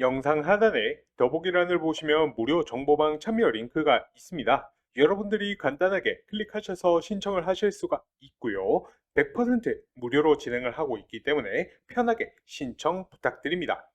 영상 하단에 더보기란을 보시면 무료 정보방 참여 링크가 있습니다. 여러분들이 간단하게 클릭하셔서 신청을 하실 수가 있고요. 100% 무료로 진행을 하고 있기 때문에 편하게 신청 부탁드립니다.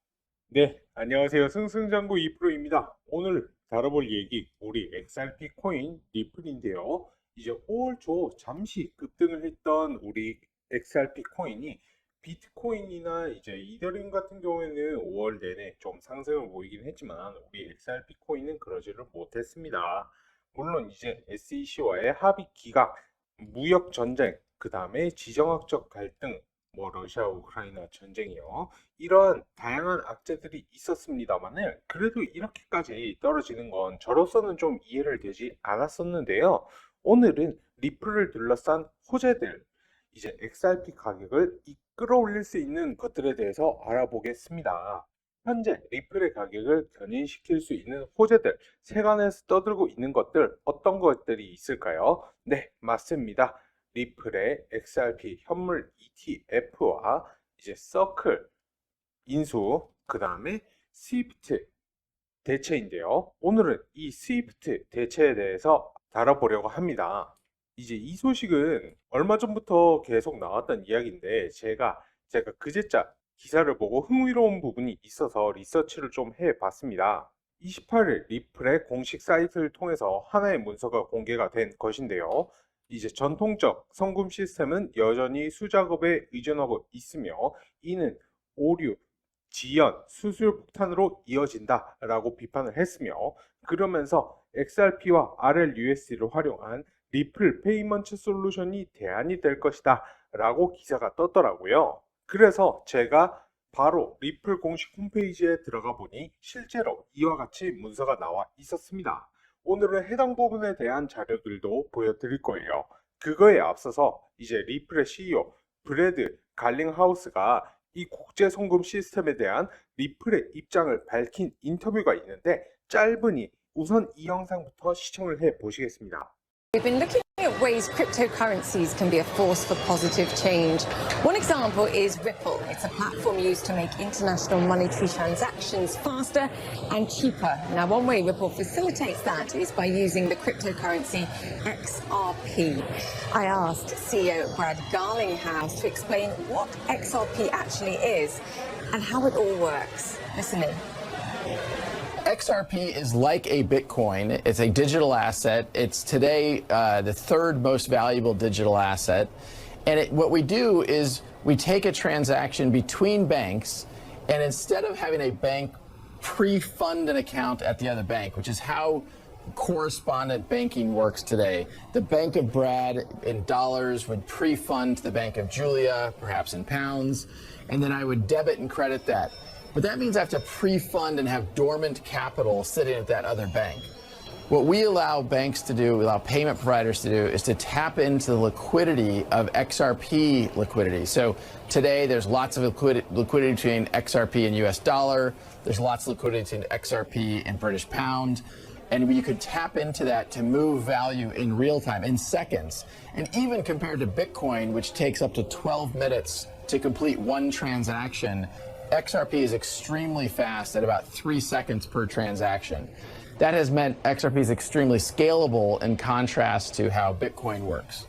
네, 안녕하세요. 승승장구 2프로입니다. 오늘 다뤄볼 얘기 우리 XRP 코인 리플인데요. 이제 5월 초 잠시 급등을 했던 우리 XRP 코인이 비트코인이나 이제 이더리움 같은 경우에는 5월 내내 좀 상승을 보이긴 했지만 우리 XRP 코인은 그러지를 못했습니다. 물론 이제 SEC와의 합의 기각, 무역 전쟁, 그 다음에 지정학적 갈등, 뭐 러시아 우크라이나 전쟁이요. 이런 다양한 악재들이 있었습니다만은 그래도 이렇게까지 떨어지는 건 저로서는 좀 이해를 되지 않았었는데요. 오늘은 리플을 둘러싼 호재들, 이제 XRP 가격을 끌어올릴 수 있는 것들에 대해서 알아보겠습니다. 현재 리플의 가격을 견인시킬 수 있는 호재들, 세간에서 떠들고 있는 것들, 어떤 것들이 있을까요? 네, 맞습니다. 리플의 XRP 현물 ETF와 이제 서클 인수, 그 다음에 스위프트 대체인데요. 오늘은 이 스위프트 대체에 대해서 다뤄보려고 합니다. 이제 이 소식은 얼마 전부터 계속 나왔던 이야기인데 제가 그제자 기사를 보고 흥미로운 부분이 있어서 리서치를 좀 해봤습니다. 28일 리플의 공식 사이트를 통해서 하나의 문서가 공개가 된 것인데요. 이제 전통적 성금 시스템은 여전히 수작업에 의존하고 있으며 이는 오류, 지연, 수수료 폭탄으로 이어진다 라고 비판을 했으며 그러면서 XRP와 RLUSD를 활용한 리플 페이먼트 솔루션이 대안이 될 것이다 라고 기사가 떴더라고요. 그래서 제가 바로 리플 공식 홈페이지에 들어가 보니 실제로 이와 같이 문서가 나와 있었습니다. 오늘은 해당 부분에 대한 자료들도 보여드릴 거예요. 그거에 앞서서 이제 리플의 CEO 브래드 갈링하우스가 이 국제 송금 시스템에 대한 리플의 입장을 밝힌 인터뷰가 있는데 짧으니 우선 이 영상부터 시청을 해 보시겠습니다. We've been looking at ways cryptocurrencies can be a force for positive change. One example is Ripple. It's a platform used to make international monetary transactions faster and cheaper. Now, one way Ripple facilitates that is by using the cryptocurrency XRP. I asked CEO Brad Garlinghouse to explain what XRP actually is and how it all works. Listen in. XRP is like a Bitcoin. It's a digital asset. It's today the third most valuable digital asset. And what we do is we take a transaction between banks, and instead of having a bank pre-fund an account at the other bank, which is how correspondent banking works today, the Bank of Brad in dollars would pre-fund the Bank of Julia, perhaps in pounds, and then I would debit and credit that. But that means I have to pre-fund and have dormant capital sitting at that other bank. What we allow banks to do, we allow payment providers to do, is to tap into the liquidity of XRP liquidity. So today there's lots of liquidity between XRP and US dollar. There's lots of liquidity between XRP and British pound. And you could tap into that to move value in real time, in seconds. And even compared to Bitcoin, which takes up to 12 minutes to complete one transaction, XRP is extremely fast at about 3 seconds per transaction. That has meant XRP is extremely scalable in contrast to how Bitcoin works.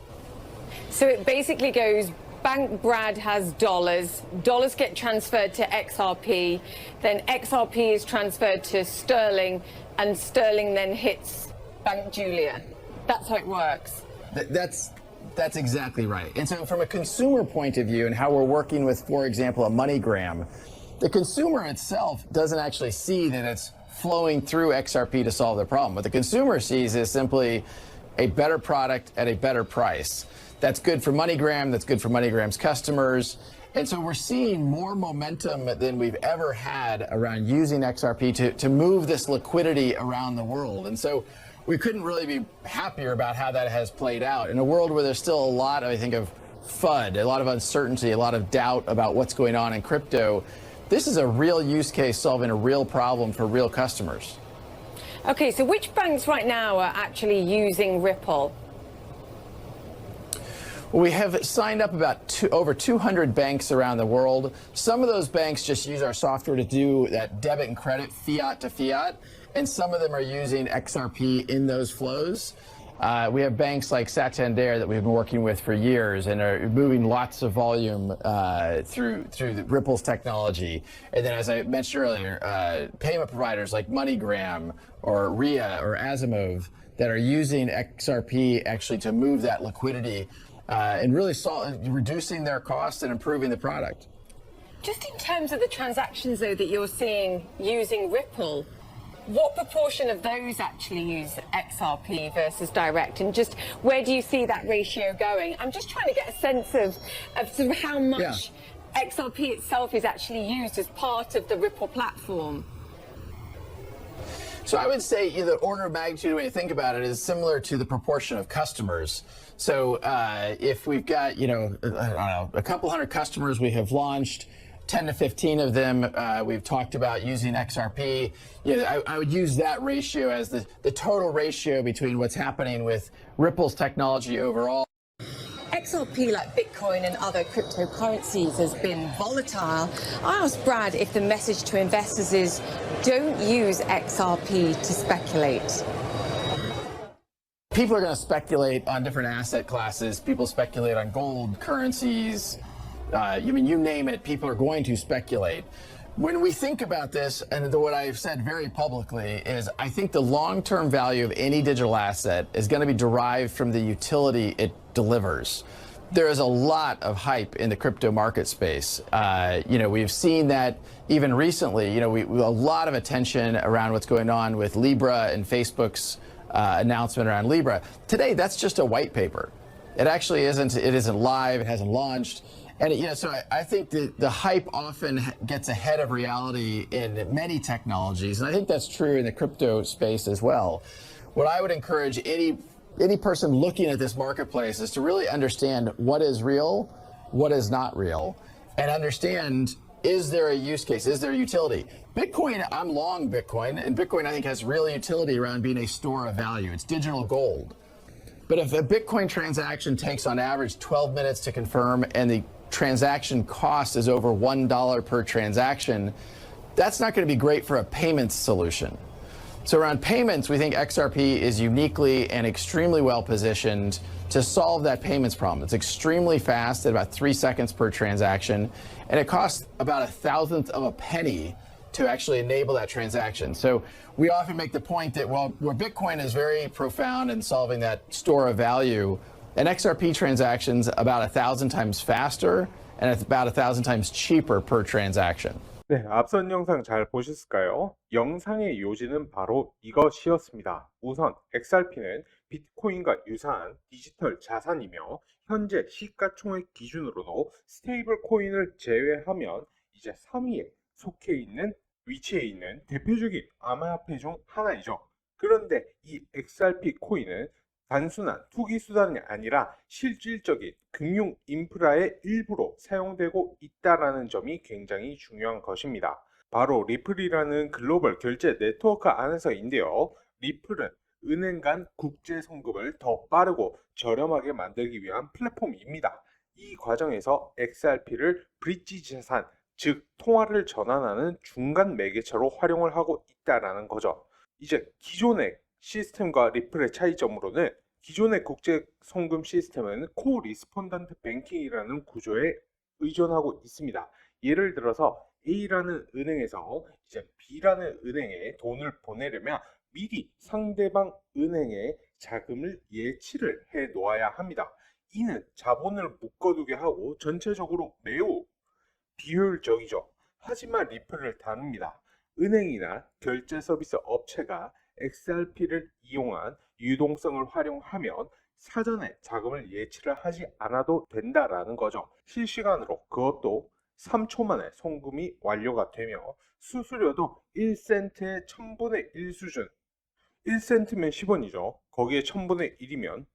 So it basically goes, Bank Brad has dollars, dollars get transferred to XRP, then XRP is transferred to sterling, and sterling then hits Bank Julia. That's how it works. That's exactly right. And so from a consumer point of view and how we're working with, for example, a MoneyGram, the consumer itself doesn't actually see that it's flowing through XRP to solve the problem. What the consumer sees is simply a better product at a better price. That's good for MoneyGram, that's good for MoneyGram's customers. And so we're seeing more momentum than we've ever had around using XRP to move this liquidity around the world. And so we couldn't really be happier about how that has played out in a world where there's still a lot, I think, of FUD, a lot of uncertainty, a lot of doubt about what's going on in crypto. This is a real use case solving a real problem for real customers. Okay, so which banks right now are actually using Ripple? We have signed up about over 200 banks around the world. Some of those banks just use our software to do that debit and credit, fiat to fiat, and some of them are using XRP in those flows. We have banks like Santander that we've been working with for years and are moving lots of volume through the Ripple's technology. And then, as I mentioned earlier, payment providers like MoneyGram or Ria or Asimov that are using XRP actually to move that liquidity and really reducing their costs and improving the product. Just in terms of the transactions, though, that you're seeing using Ripple, what proportion of those actually use XRP versus direct, and just where do you see that ratio going? I'm just trying to get a sense of sort of how much XRP itself is actually used as part of the Ripple platform. So I would say the order of magnitude when you think about it is similar to the proportion of customers. So if we've got, I don't know, a couple hundred customers we have launched, 10 to 15 of them we've talked about using XRP. I would use that ratio as the total ratio between what's happening with Ripple's technology overall. XRP, like Bitcoin and other cryptocurrencies, has been volatile. I asked Brad if the message to investors is don't use XRP to speculate. People are going to speculate on different asset classes. People speculate on gold, currencies. You name it, people are going to speculate. When we think about this, and what I've said very publicly is I think the long-term value of any digital asset is going to be derived from the utility it delivers. There is a lot of hype in the crypto market space. We've seen that even recently. A lot of attention around what's going on with Libra and Facebook's announcement around Libra. Today, that's just a white paper. It actually isn't. It isn't live. It hasn't launched. And so I think the hype often gets ahead of reality in many technologies, and I think that's true in the crypto space as well. What I would encourage any person looking at this marketplace is to really understand what is real, what is not real, and understand, is there a use case, is there a utility? Bitcoin, I'm long Bitcoin, and Bitcoin I think has real utility around being a store of value. It's digital gold. But if a Bitcoin transaction takes on average 12 minutes to confirm and the transaction cost is over $1 per transaction, that's not going to be great for a payments solution. So around payments, we think XRP is uniquely and extremely well positioned to solve that payments problem. It's extremely fast at about 3 seconds per transaction, and it costs about 1/1000th of a penny to actually enable that transaction. So we often make the point that where Bitcoin is very profound in solving that store of value, an XRP transaction's about 1,000 times faster and it's about 1,000 times cheaper per transaction. 네, 앞선 영상 잘 보셨을까요? 영상의 요지는 바로 이것이었습니다. 우선 XRP는 비트코인과 유사한 디지털 자산이며 현재 시가총액 기준으로도 스테이블 코인을 제외하면 이제 3위에 위치해 있는 대표적인 암호화폐 중 하나이죠. 그런데 이 XRP 코인은 단순한 투기 수단이 아니라 실질적인 금융 인프라의 일부로 사용되고 있다는 점이 굉장히 중요한 것입니다. 바로 리플이라는 글로벌 결제 네트워크 안에서인데요. 리플은 은행 간 국제 송금을 더 빠르고 저렴하게 만들기 위한 플랫폼입니다. 이 과정에서 XRP를 브릿지 자산, 즉 통화를 전환하는 중간 매개체로 활용을 하고 있다는 거죠. 이제 기존의 시스템과 리플의 차이점으로는 기존의 국제 송금 시스템은 코리스폰던트 뱅킹이라는 구조에 의존하고 있습니다. 예를 들어서 A라는 은행에서 이제 B라는 은행에 돈을 보내려면 미리 상대방 은행에 자금을 예치를 해 놓아야 합니다. 이는 자본을 묶어두게 하고 전체적으로 매우 비효율적이죠. 하지만 리플을 다룹니다. 은행이나 결제 서비스 업체가 XRP를 이용한 유동성을 활용하면 사전에 자금을 예치를 하지 않아도 된다라는 거죠. 실시간으로 그것도 3초 만에 송금이 완료가 되며 수수료도 1센트의 1000분의 1 수준. 1센트면 10원이죠. 거기에 1000분의 1이면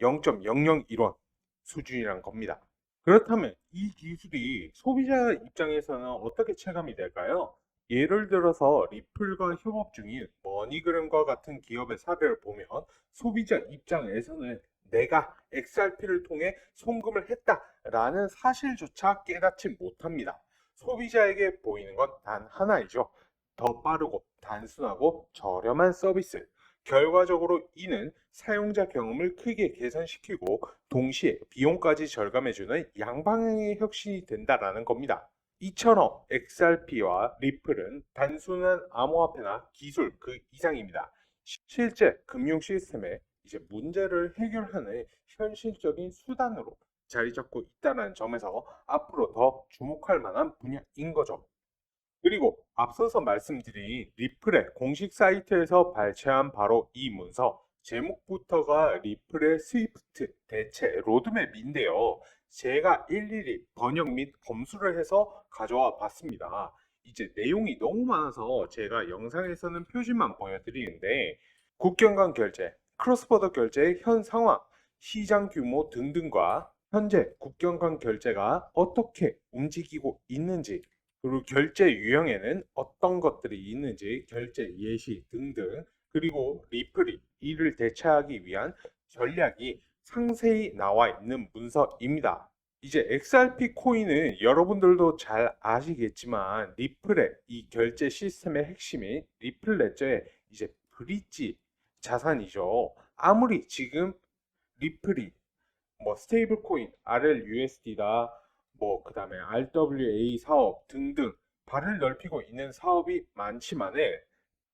0.001원 수준이란 겁니다. 그렇다면 이 기술이 소비자 입장에서는 어떻게 체감이 될까요? 예를 들어서 리플과 협업 중인 머니그램과 같은 기업의 사례를 보면 소비자 입장에서는 내가 XRP를 통해 송금을 했다라는 사실조차 깨닫지 못합니다. 소비자에게 보이는 건 단 하나이죠. 더 빠르고 단순하고 저렴한 서비스. 결과적으로 이는 사용자 경험을 크게 개선시키고 동시에 비용까지 절감해주는 양방향의 혁신이 된다라는 겁니다. 이처럼 XRP와 리플은 단순한 암호화폐나 기술 그 이상입니다. 실제 금융 시스템에 이제 문제를 해결하는 현실적인 수단으로 자리 잡고 있다는 점에서 앞으로 더 주목할 만한 분야인 거죠. 그리고 앞서서 말씀드린 리플의 공식 사이트에서 발췌한 바로 이 문서, 제목부터가 리플의 스위프트 대체 로드맵인데요. 제가 일일이 번역 및 검수를 해서 가져와 봤습니다. 이제 내용이 너무 많아서 제가 영상에서는 표지만 보여드리는데, 국경 간 결제, 크로스보더 결제의 현 상황, 시장 규모 등등과 현재 국경 간 결제가 어떻게 움직이고 있는지, 그리고 결제 유형에는 어떤 것들이 있는지, 결제 예시 등등, 그리고 리플이 이를 대체하기 위한 전략이 상세히 나와 있는 문서입니다. 이제 XRP 코인은 여러분들도 잘 아시겠지만 리플의 이 결제 시스템의 핵심인 리플 레저의 이제 브릿지 자산이죠. 아무리 지금 리플이 스테이블 코인, RLUSD다, 그 다음에 RWA 사업 등등 발을 넓히고 있는 사업이 많지만은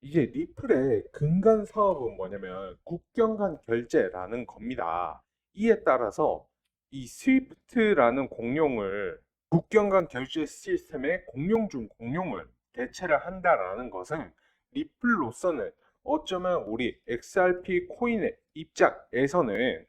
이제 리플의 근간 사업은 뭐냐면 국경 간 결제라는 겁니다. 이에 따라서 이 스위프트라는 공룡을 국경 간 결제 시스템의 공룡 중 공룡을 대체를 한다라는 것은 리플로서는 어쩌면 우리 XRP 코인의 입장에서는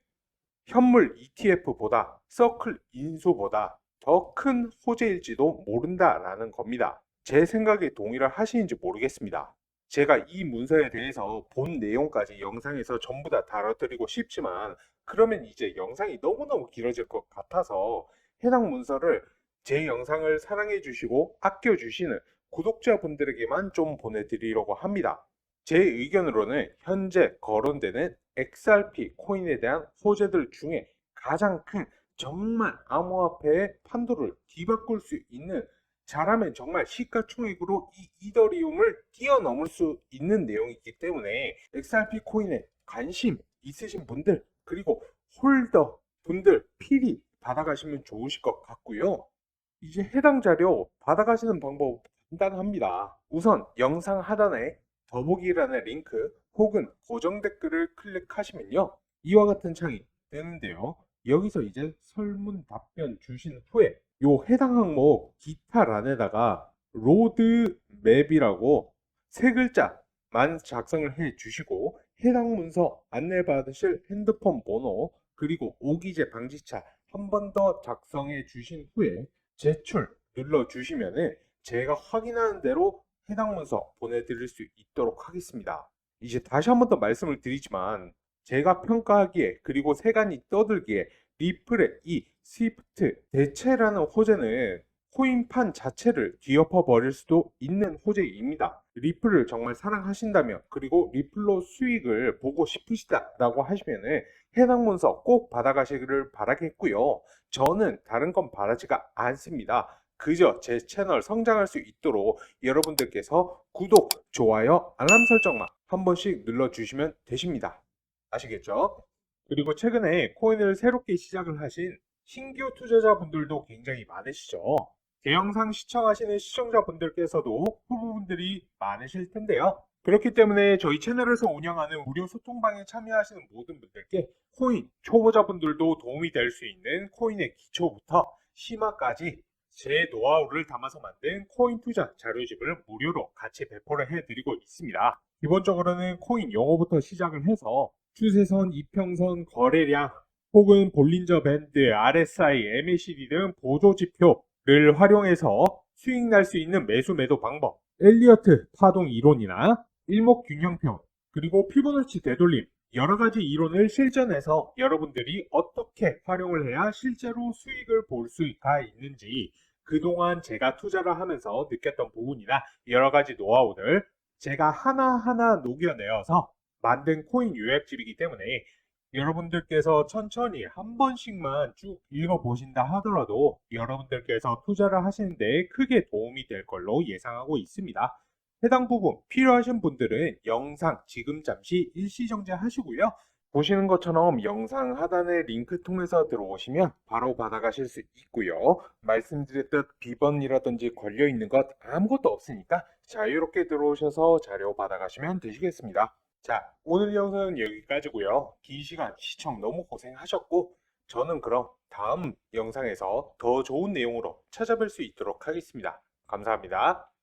현물 ETF보다 서클 인수보다 더 큰 호재일지도 모른다라는 겁니다. 제 생각에 동의를 하시는지 모르겠습니다. 제가 이 문서에 대해서 본 내용까지 영상에서 전부 다 다뤄드리고 싶지만 그러면 이제 영상이 너무너무 길어질 것 같아서 해당 문서를 제 영상을 사랑해 주시고 아껴 주시는 구독자분들에게만 좀 보내드리려고 합니다. 제 의견으로는 현재 거론되는 XRP 코인에 대한 호재들 중에 가장 큰 정말 암호화폐의 판도를 뒤바꿀 수 있는, 잘하면 정말 시가총액으로 이 이더리움을 뛰어넘을 수 있는 내용이기 때문에 XRP 코인에 관심 있으신 분들 그리고 홀더 분들 필히 받아가시면 좋으실 것 같고요. 이제 해당 자료 받아가시는 방법 간단합니다. 우선 영상 하단에 더보기란의 링크 혹은 고정 댓글을 클릭하시면요, 이와 같은 창이 뜨는데요. 여기서 이제 설문 답변 주신 후에 요 해당 항목 기타란에다가 로드맵이라고 세 글자만 작성을 해 주시고 해당 문서 안내 받으실 핸드폰 번호 그리고 오기재 방지차 한 번 더 작성해 주신 후에 제출 눌러 주시면은 제가 확인하는 대로 해당 문서 보내드릴 수 있도록 하겠습니다. 이제 다시 한 번 더 말씀을 드리지만 제가 평가하기에 그리고 세간이 떠들기에 리플의 이 스위프트 대체라는 호재는 코인판 자체를 뒤엎어 버릴 수도 있는 호재입니다. 리플을 정말 사랑하신다면 그리고 리플로 수익을 보고 싶으시다라고 하시면은 해당 문서 꼭 받아가시기를 바라겠고요. 저는 다른 건 바라지가 않습니다. 그저 제 채널 성장할 수 있도록 여러분들께서 구독, 좋아요, 알람 설정만 한 번씩 눌러주시면 되십니다. 아시겠죠? 그리고 최근에 코인을 새롭게 시작을 하신 신규 투자자분들도 굉장히 많으시죠. 제 영상 시청하시는 시청자분들께서도 후보분들이 많으실 텐데요. 그렇기 때문에 저희 채널에서 운영하는 무료 소통방에 참여하시는 모든 분들께 코인 초보자분들도 도움이 될 수 있는 코인의 기초부터 심화까지 제 노하우를 담아서 만든 코인 투자 자료집을 무료로 같이 배포를 해드리고 있습니다. 기본적으로는 코인 용어부터 시작을 해서 추세선, 이평선, 거래량, 혹은 볼린저 밴드, RSI, MACD 등 보조지표를 활용해서 수익 날 수 있는 매수 매도 방법, 엘리어트 파동 이론이나 일목균형표, 그리고 피보나치 되돌림, 여러가지 이론을 실전해서 여러분들이 어떻게 활용을 해야 실제로 수익을 볼 수가 있는지 그동안 제가 투자를 하면서 느꼈던 부분이나 여러가지 노하우들 제가 하나하나 녹여내어서 만든 코인 요약집이기 때문에 여러분들께서 천천히 한 번씩만 쭉 읽어보신다 하더라도 여러분들께서 투자를 하시는데 크게 도움이 될 걸로 예상하고 있습니다. 해당 부분 필요하신 분들은 영상 지금 잠시 일시정지 하시고요. 보시는 것처럼 영상 하단의 링크 통해서 들어오시면 바로 받아가실 수 있고요. 말씀드렸듯 비번이라든지 걸려있는 것 아무것도 없으니까 자유롭게 들어오셔서 자료 받아가시면 되시겠습니다. 자, 오늘 영상은 여기까지고요. 긴 시간 시청 너무 고생하셨고 저는 그럼 다음 영상에서 더 좋은 내용으로 찾아뵐 수 있도록 하겠습니다. 감사합니다.